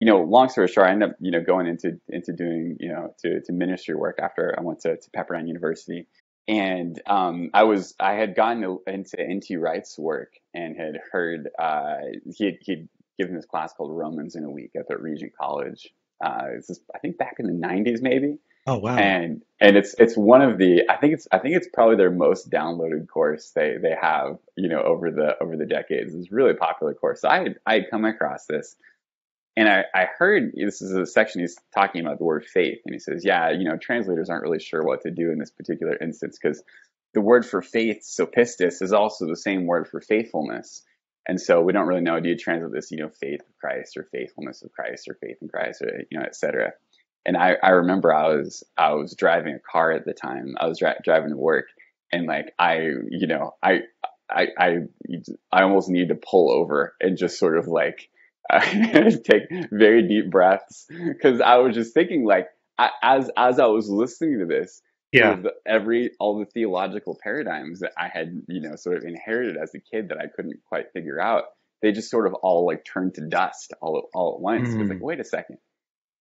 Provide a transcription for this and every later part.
long story short, I ended up, going into doing, to ministry work after I went to Pepperdine University. And I had gotten into NT Wright's work and had heard he'd given this class called Romans in a Week up at Regent College. This is, I think, back in the '90s maybe. Oh, wow. And it's one of the, I think it's probably their most downloaded course they have, over the decades. It's a really popular course. So I had come across this, and I heard this is a section he's talking about the word faith, and he says, yeah, translators aren't really sure what to do in this particular instance because the word for faith, sopistis, is also the same word for faithfulness. And so we don't really know, do you translate this, faith of Christ or faithfulness of Christ or faith in Christ, or, et cetera. And I remember I was driving a car at the time. I was driving to work, and like I almost needed to pull over and just sort of like take very deep breaths because I was just thinking like as I was listening to this, Yeah. all the theological paradigms that I had sort of inherited as a kid that I couldn't quite figure out, they just sort of all like turned to dust all at once. It was like, Mm. wait a second,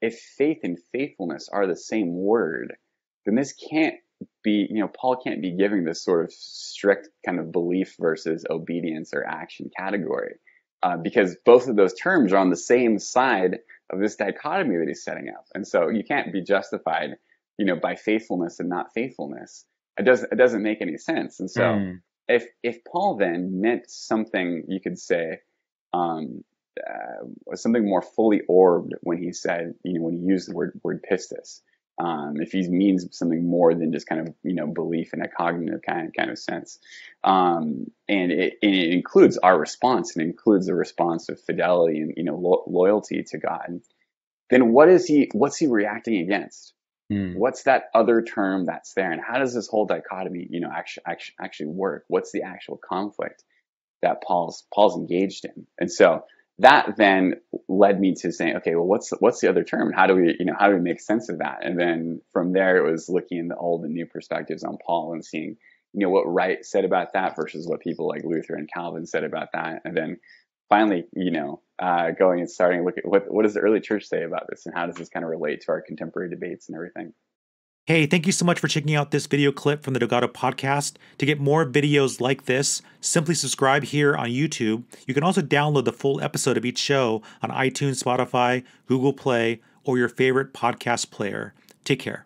if faith and faithfulness are the same word, then this can't be, Paul can't be giving this sort of strict kind of belief versus obedience or action category, because both of those terms are on the same side of this dichotomy that he's setting up. And so you can't be justified, by faithfulness and not faithfulness. It doesn't make any sense. And so Mm. if Paul then meant something, you could say, something more fully orbed when he said, when he used the word pistis. If he means something more than just kind of, belief in a cognitive kind of sense. And it includes our response, and includes the response of fidelity and, loyalty to God. Then what's he reacting against? Mm. What's that other term that's there? And how does this whole dichotomy, actually work? What's the actual conflict that Paul's engaged in? And so that then led me to saying, okay, well, what's the other term? How do we make sense of that? And then from there, it was looking in the old and new perspectives on Paul and seeing, what Wright said about that versus what people like Luther and Calvin said about that. And then finally, going and starting to look at what does the early church say about this, and how does this kind of relate to our contemporary debates and everything. Hey, thank you so much for checking out this video clip from the Delgado podcast. To get more videos like this, simply subscribe here on YouTube. You can also download the full episode of each show on iTunes, Spotify, Google Play, or your favorite podcast player. Take care.